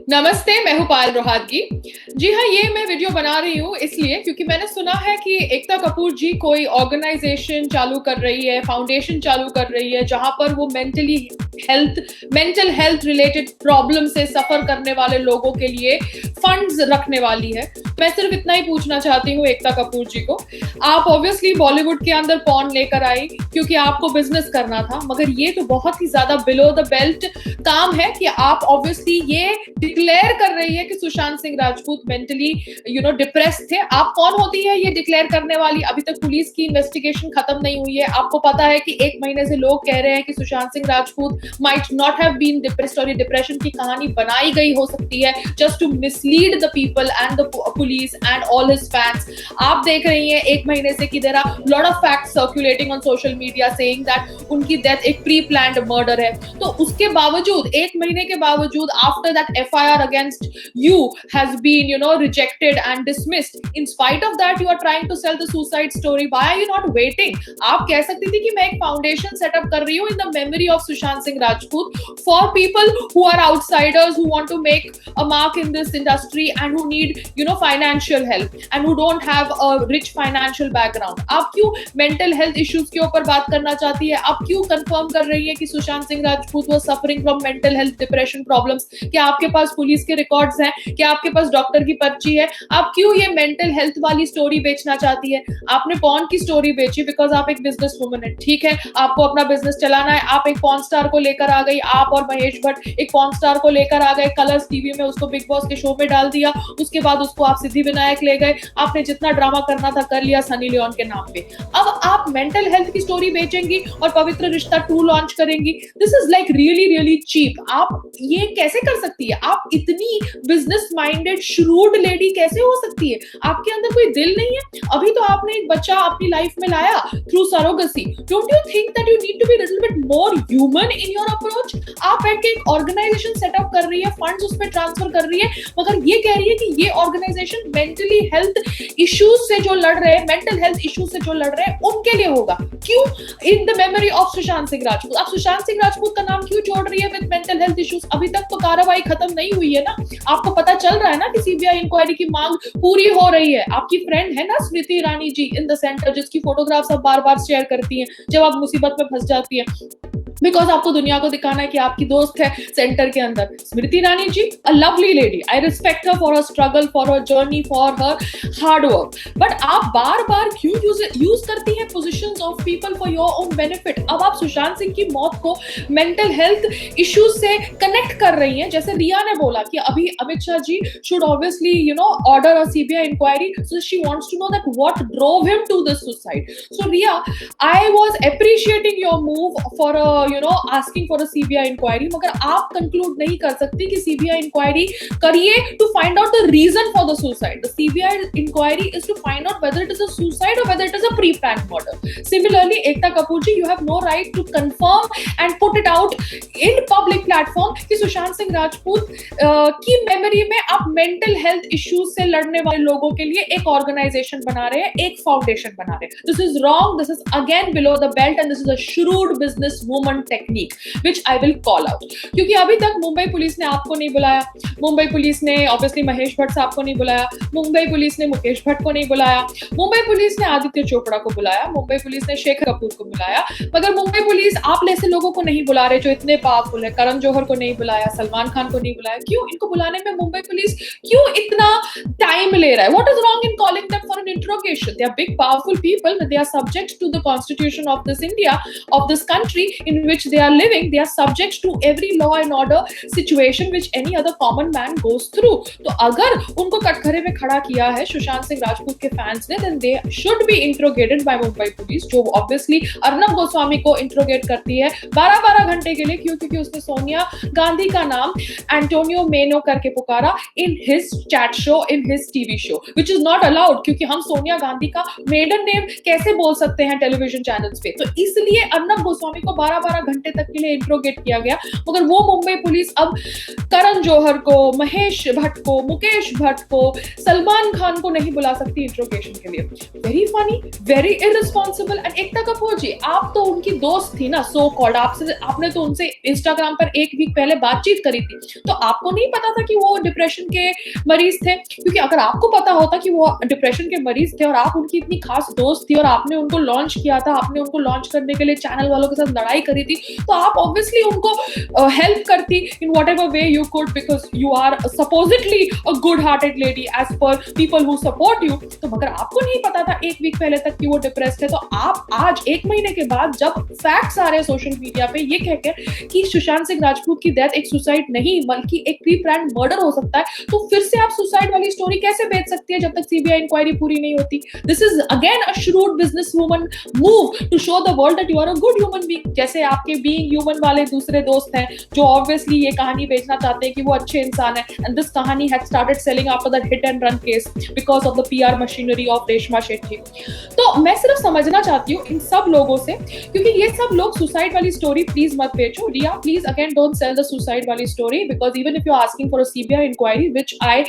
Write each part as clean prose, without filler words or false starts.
नमस्ते, मैं हूँ पायल रोहातगी। जी हाँ, ये मैं वीडियो बना रही हूँ इसलिए क्योंकि मैंने सुना है कि एकता कपूर जी कोई ऑर्गेनाइजेशन चालू कर रही है, फाउंडेशन चालू कर रही है, जहां पर वो मेंटल हेल्थ रिलेटेड प्रॉब्लम से सफर करने वाले लोगों के लिए फंड्स रखने वाली है। मैं सिर्फ इतना ही पूछना चाहती हूँ एकता कपूर जी को, आप ऑब्वियसली बॉलीवुड के अंदर पॉर्न लेकर आई क्योंकि आपको बिजनेस करना था, मगर ये तो बहुत ही ज्यादा बिलो द बेल्ट काम है कि आप ऑब्वियसली ये डिक्लेयर कर रही है कि सुशांत सिंह राजपूत मेंटली डिप्रेस्ड थे। आप कौन होती है ये डिक्लेयर करने वाली? अभी तक पुलिस की इन्वेस्टिगेशन खत्म नहीं हुई है। आपको पता है कि 1 महीने से लोग कह रहे हैं कि Sushant Singh Rajput might not have been depressed और ये डिप्रेशन की कहानी बनाई गई हो सकती है just to mislead the people and the police and all his fans. आप देख रही हैं 1 महीने से कि there are lot of facts circulating on social media saying that उनकी डेथ एक प्री प्लान्ड मर्डर है। तो उसके बावजूद 1 महीने के बावजूद after that FIR against you has been rejected and dismissed, in spite of that you are trying to sell the suicide story. Why are you not waiting? आप कह सकती थी कि मैं एक फाउंडेशन सेटअप कर रही हूँ in the memory of Sushant Singh Rajput for people who are outsiders who want to make a mark in this industry and who need financial help and who don't have a rich financial background. आप क्यों mental health issues के ऊपर बात करना चाहती है? आप क्यों कंफर्म कर रही है कि Sushant Singh Rajput was suffering from mental health depression problems? क्या आपके पास पुलिस के रिकॉर्ड्स हैं? क्या आपके पास डॉक्टर की पर्ची है? आप क्यों ये मेंटल हेल्थ वाली स्टोरी बेचना चाहती है? आपने पॉर्न की स्टोरी बेची बिकॉज आप एक बिजनेस वुमन है, ठीक है, आपको अपना बिजनेस चलाना है। आप एक पॉर्न स्टार को लेकर आ गई, आप और महेश भट्ट एक पॉर्न स्टार को लेकर आ गए, कलर्स टीवी में उसको बिग बॉस के शो में डाल दिया, उसके बाद उसको आप सिद्धि विनायक ले गए, आपने जितना ड्रामा करना था कर लिया सनी लियोन के नाम पे। अब आप मेंटल हेल्थ की स्टोरी बेचेंगी और पवित्र रिश्ता 2 लॉन्च करेंगी। This is like really really cheap. आप ये कैसे कर सकती है? आप इतनी बिजनेस माइंडेड श्रूड लेडी कैसे हो सकती है? आपके अंदर कोई दिल नहीं है? अभी तो आपने एक बच्चा अपनी लाइफ में लाया through surrogacy. Don't you think that you need to be little bit more human in your approach? आप बैठ के एक ऑर्गेनाइजेशन सेटअप कर रही है, फंड्स उसमें ट्रांसफर कर रही है, मगर ये कह रही है कि ये ऑर्गेनाइजेशन मेंटली हेल्थ इश्यूज से जो लड़ रहे हैं, मेंटल हेल्थ इश्यूज से जो लड़ रहे हैं उनके लिए होगा। क्यों? In the memory of Sushant Singh Rajput. आप सुशांत सिंह राजपूत का नाम क्यों जोड़ रही है विद मेंटल हेल्थ इश्यूज? अभी तक तो कार्रवाई खत्म नहीं हुई है ना। आपको पता चल रहा है ना कि सीबीआई इंक्वायरी की मांग पूरी हो रही है। आपकी फ्रेंड है ना स्मृति ईरानी जी इन द सेंटर, जिसकी फोटोग्राफ्स आप बार बार शेयर करती हैं जब आप मुसीबत में फंस जाती है, बिकॉज आपको दुनिया को दिखाना है कि आपकी दोस्त है सेंटर के अंदर। Smriti Irani ji, a lovely lady, I respect her for her struggle, for her journey, for her hard work, but आप बार बार क्यों यूज करती हैं positions of people for your own benefit? अब आप सुशांत सिंह की मौत को मेंटल हेल्थ इश्यूज से कनेक्ट कर रही हैं। जैसे रिया ने बोला कि अभी Amit Shah ji should obviously order a CBI inquiry, so she wants to know that what drove him to this suicide. So Rhea, I was appreciating your move for asking for a CBI inquiry, मगर आप कंक्लूड नहीं कर सकती कि CBI inquiry करिए to find out the reason for the suicide. The CBI inquiry is to find out whether it is a suicide और whether it is a pre planned murder. Similarly Ekta Kapoor ji, you have no right to confirm and put it out in public platform कि सुशांत सिंह राजपूत की memory में आप mental health issues से लड़ने वाले लोगों के लिए एक ऑर्गेनाइजेशन बना रहे हैं, एक फाउंडेशन बना रहे हैं। This is wrong, this is again below the belt and this is a shrewd business woman technique which I will call out। क्योंकि अभी तक मुंबई पुलिस ने आपको नहीं बुलाया, मुंबई पुलिस ने ऑब्वियसली महेश भट्ट साहब को नहीं बुलाया, मुंबई पुलिस ने मुकेश भट्ट को नहीं बुलाया, मुंबई पुलिस ने आदित्य चोपड़ा को बुलाया, मुंबई पुलिस ने शेखर कपूर को बुलाया, मगर मुंबई पुलिस आप जैसे लोगों को नहीं बुला रहे जो इतने पावरफुल है। करण जौहर को नहीं बुलाया, सलमान खान को नहीं बुलाया। क्यों? इनको बुलाने में मुंबई पुलिस क्यों इतना टाइम ले रहा है? What is wrong in calling them for an interrogation? They are big powerful people, but they are subject to the constitution of this India, of this country in which they are living. They are subject to every law and order situation which any other common man goes through. तो अगर उनको कटघरे में खड़ा किया है सुशांत सिंह राजपूत के fans ने, then they should be interrogated by Mumbai police, जो obviously अर्नब गोस्वामी को इंट्रोगेट करती है 12-12 घंटे के लिए। क्यों? क्योंकि उसने सोनिया गांधी का नाम एंटोनियो मेनो करके पुकारा in his chat show, in his TV show, which is not allowed, क्योंकि हम सोनिया गांधी का मेडन नेम कैसे बोल सकते हैं टेलीविजन चैनल्स पे? तो इसलिए अर्नब गोस्वामी को 12-12 घंटे तक के लिए इंट्रोगेट किया गया। मगर वो मुंबई पुलिस अब करण जौहर को, को, महेश भट्ट को, मुकेश भट्ट को, सलमान खान को नहीं बुला सकती इंट्रोगेशन के लिए? Very funny, very irresponsible. And Ekta Kapoor ji, आप तो उनकी दोस्त थी ना, सो कॉल्ड, आपने तो उनसे इंस्टाग्राम पर एक वीक पहले बातचीत करी थी, तो आपको नहीं पता था कि वो डिप्रेशन के मरीज थे? क्योंकि अगर आपको पता होता कि वो डिप्रेशन के मरीज थे और आप उनकी इतनी खास दोस्त थी और आपने उनको लॉन्च किया था, आपने उनको लॉन्च करने के लिए चैनल वालों के साथ लड़ाई करी थी, तो आप ऑब्वियसली उनको हेल्प करती इन whatever way you could, because you are supposedly a good hearted lady as per people who support you. तो मगर आपको नहीं पता था एक वीक पहले तक कि वो डिप्रेस्ड है, तो आप आज एक महीने के बाद जब फैक्ट्स आ रहे हैं सोशल मीडिया पे ये कहकर कि सुशांत सिंह राजपूत की डेथ एक सुसाइड नहीं बल्कि एक प्री प्लान्ड मर्डर हो सकता है, तो फिर से आप सुसाइड वाली स्टोरी कैसे बेच सकती है जब तक सीबीआई इंक्वायरी पूरी नहीं होती? This is again a shrewd businesswoman move to show the world that you are a good human being. जैसे आपके being human वाले दूसरे दोस्त हैं जो ऑब्वियसली ये कहानी बेचना चाहते हैं कि वो अच्छे इंसान है, एंड दिस कहानी had started selling after that hit and run case because of the PR machinery of Reshma Shetty. तो मैं सिर्फ समझना चाहती हूँ इन सब लोगों से, क्योंकि ये सब लोग सुसाइड वाली स्टोरी प्लीज मत बेचो। Rhea, please again don't sell the suicide वाली story, because even if you are asking for a CBI inquiry which I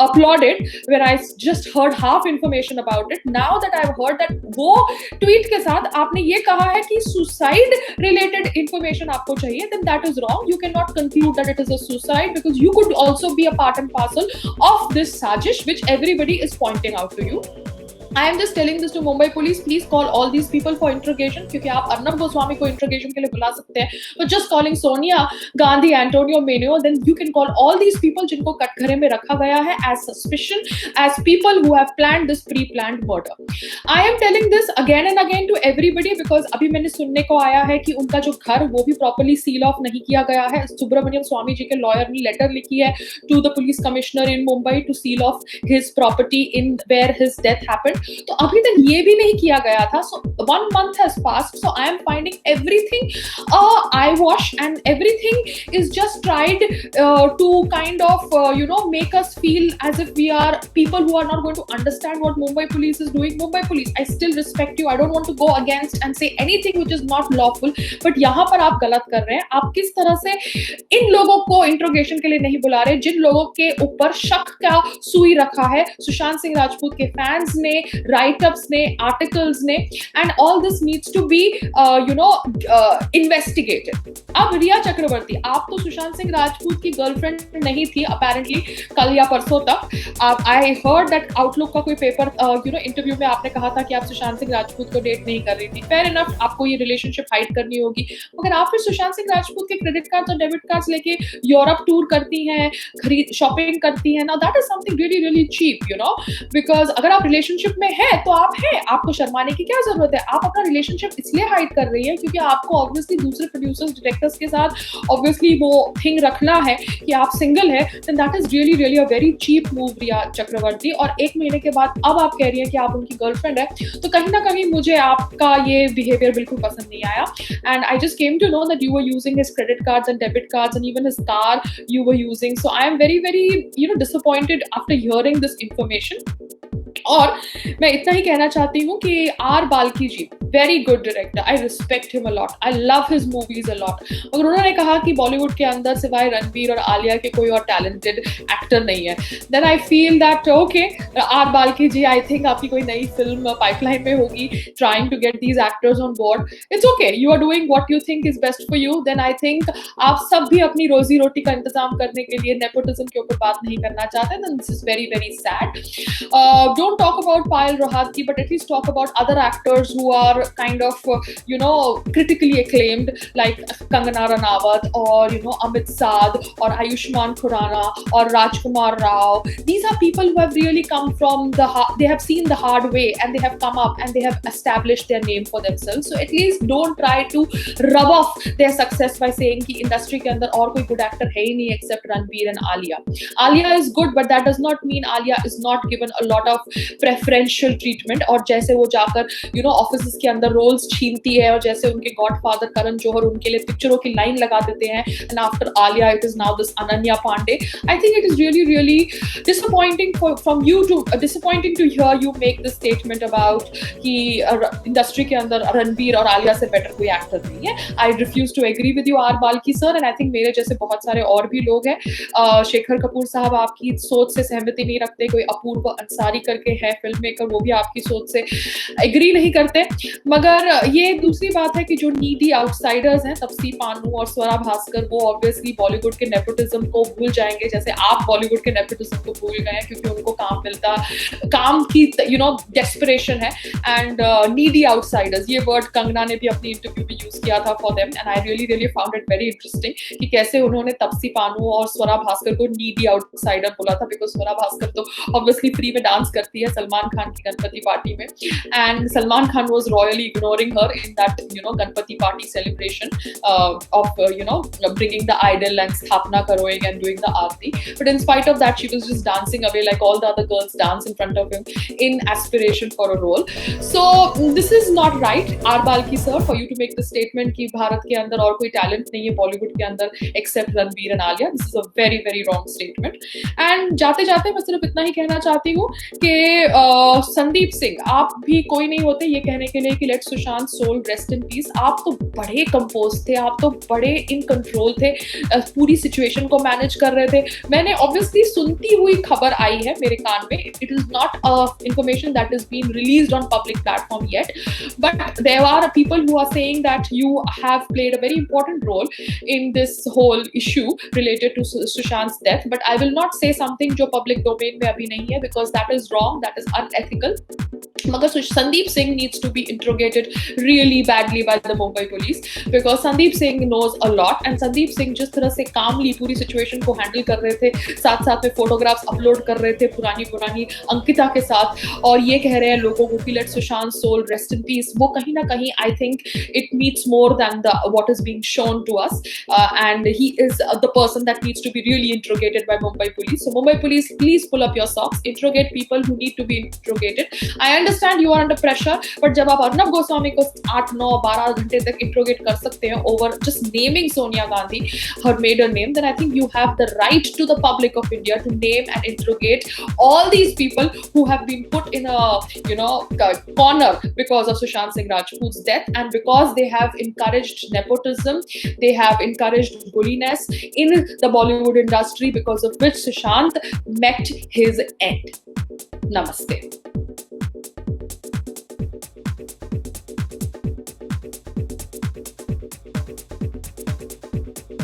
uploaded when I just heard half information about it, now that I have heard that वो tweet के साथ आपने ये कहा है कि suicide related information आपको चाहिए, then that is wrong. You cannot conclude that it is a suicide because you could also be a part and parcel of this sajish which everybody is pointing out to you. I am just telling this to Mumbai police. Please call all these people for interrogation, क्योंकि आप अर्नब गोस्वामी को interrogation के लिए बुला सकते हैं, but just calling Sonia Gandhi, Antonio Manuel, then you can call all these people जिनको कटघरे में रखा गया है as suspicion, as people who have planned this pre-planned murder. I am telling this again and again to everybody because अभी मैंने सुनने को आया है कि उनका जो घर वो भी properly seal off नहीं किया गया है। सुब्रमण्यम स्वामी जी के लॉयर ने लेटर लिखी है to the police commissioner in Mumbai to seal off his property in where his death happened. तो अभी तक ये भी नहीं किया गया था। So 1 month has passed, so I am finding everything eyewash and everything is just tried to kind of make us feel as if we are people who are not going to understand what Mumbai police is doing. Mumbai police, I still respect you, I don't want to go against and say anything which is not lawful, but यहाँ पर आप गलत कर रहे हैं। आप किस तरह से इन लोगों को इंट्रोगेशन के लिए नहीं बुला रहे जिन लोगों के ऊपर शक का सुई रखा है सुशांत सिंह राजपूत के फैंस ने, राइटअप्स ने, आर्टिकल्स ने, and all this needs to be investigated. अब रिया चक्रवर्ती, आप तो सुशांत सिंह राजपूत की गर्लफ्रेंड नहीं थी अपेरेंटली कल या परसों तक। आई हर्ड दैट आउटलुक का कोई पेपर इंटरव्यू में आपने कहा था कि आप सुशांत सिंह राजपूत को डेट नहीं कर रही थी। फेयर इनफ, आपको ये रिलेशनशिप हाइड करनी होगी, मगर आप फिर सुशांत सिंह राजपूत के क्रेडिट कार्ड्स और डेबिट कार्ड्स लेके यूरोप टूर करती हैं, शॉपिंग करती हैं। Now that is something really really cheap, because अगर आप रिलेशनशिप में है तो आप हैं, आपको शर्माने की क्या जरूरत है? आप अपना रिलेशनशिप इसलिए हाइड कर रही है क्योंकि आपको ऑब्वियसली दूसरे प्रोड्यूसर्स, डायरेक्टर्स के साथ ऑब्वियसली वो थिंग रखना है कि आप सिंगल है। Then that is really really a very cheap move Rhea Chakraborty. और एक महीने के बाद अब आप कह रही हैं कि आप उनकी गर्लफ्रेंड है, तो कहीं ना कहीं मुझे आपका ये बिहेवियर बिल्कुल पसंद नहीं आया। And I just came to know that you were using his credit cards and debit cards and even his car you were using. So I am very very disappointed after hearing this information. और मैं इतना ही कहना चाहती हूँ कि R Balki ji, very good director, I respect him a lot, I love his movies a lot. अगर उन्होंने कहा कि बॉलीवुड के अंदर सिवाय रणबीर और आलिया के कोई और टैलेंटेड एक्टर नहीं है, then I feel that okay R Balki ji, I think आपकी कोई नई फिल्म पाइपलाइन में होगी, trying to get these actors on board. It's okay, you are doing what you think is best for you. Then I think आप सब भी अपनी रोजी रोटी का इंतजाम करने के लिए नेपोटिज्म के ऊपर बात नहीं करना चाहते, then this is very very sad. Don't talk about Payal Rohatgi, but at least talk about other actors who are kind of critically acclaimed, like Kangana Ranaut or Amit Saad or Ayushmann Khurrana or Rajkumar Rao. These are people who have really come from they have seen the hard way and they have come up and they have established their name for themselves. So at least don't try to rub off their success by saying कि industry के अंदर और कोई good actor है ही नहीं except Ranbir and Alia. Alia is good, but that does not mean Alia is not given a lot of preferential treatment, और जैसे वो जाकर ऑफिस के अंदर रोल्स छीनती है, और जैसे उनके गॉडफादर करण जौहर उनके लिए पिक्चरों की लाइन लगा देते हैं, and after Alia it is now this Ananya Pandey. I think it is really disappointing from you to disappointing to hear you make this statement about कि इंडस्ट्री के अंदर रणबीर और आलिया से बेटर कोई एक्टर नहीं है. I refuse to agree with you R Balki sir, and I think मेरे जैसे बहुत सारे और भी लोग हैं. शेखर कपूर साहब आपकी सोच से सहमति नहीं रखते. कोई अपूर्व अंसारी करके है फिल्म मेकर, वो भी आपकी सोच से एग्री नहीं करते. मगर ये दूसरी बात है कि जो नीडी आउटसाइडर्स हैं, तपसी पानू और स्वरा भास्कर, वो ऑब्वियसली बॉलीवुड के नेपोटिज्म को भूल जाएंगे, जैसे आप बॉलीवुड के नेपोटिज्म को भूल गए हैं, क्योंकि उनको काम मिलता, काम की डेस्परेशन है. एंड नीडी आउटसाइडर्स, ये वर्ड कंगना ने भी अपनी इंटरव्यू में यूज किया था for them, and I really found it very interesting कि कैसे उन्होंने तपसी पानू और स्वरा भास्कर को नीडी आउटसाइडर बोला था, बिकॉज स्वरा भास्कर तो ऑब्वियसली फ्री में डांस करती है सलमान खान की गणपति पार्टी में, and Salman Khan was royally ignoring her in that Ganpati party celebration of bringing the idol and sthapna karoing and doing the aarti, but in spite of that she was just dancing away like all the other girls dance in front of him in aspiration for a role. So this is not right, R Balki sir, for you to make the statement कि भारत के अंदर और कोई talent नहीं है बॉलीवुड के अंदर except Ranbir and Alia. This is a very very wrong statement. And जाते जाते मैं सिर्फ इतना ही कहना चाहती हूँ कि संदीप सिंह, आप भी कोई नहीं होते ये कहने के लिए कि let Sushant soul rest in peace. आप तो बड़े कंपोज थे, आप तो बड़े इन कंट्रोल थे, पूरी सिचुएशन को मैनेज कर रहे थे. मैंने ऑब्वियसली सुनती हुई खबर आई है मेरे कान में, it is not information that is been released on public platform yet, but there are people who are saying that you have played a very important role in this whole issue related to Sushant death. But I will not say something जो public domain में अभी नहीं है, because that is wrong, that is unethical. मगर Sandeep Singh needs to be interrogated really badly by the Mumbai police, because Sandeep Singh knows a lot, and Sandeep Singh जिस तरह से calmly पूरी situation को handle कर रहे थे, साथ साथ में photographs upload कर रहे थे पुरानी अंकिता के साथ, और ये कह रहे हैं लोगों को कि let Sushant soul rest in peace, वो कहीं ना कहीं I think it means more than what is being shown to us, and he is the person that needs to be really interrogated by Mumbai police. So Mumbai police, please pull up your socks, interrogate people who need to be interrogated. I understand you are under pressure, but जब आप अर्नब गोस्वामी को 8, 9, 12 घंटे तक interrogate कर सकते हैं over just naming Sonia Gandhi, her maiden name, then I think you have the right to the public of India to name and interrogate all these people who have been put in a corner because of Sushant Singh Rajput's death, and because they have encouraged nepotism, they have encouraged bulliness in the Bollywood industry, because of which Sushant met his end. Namaste.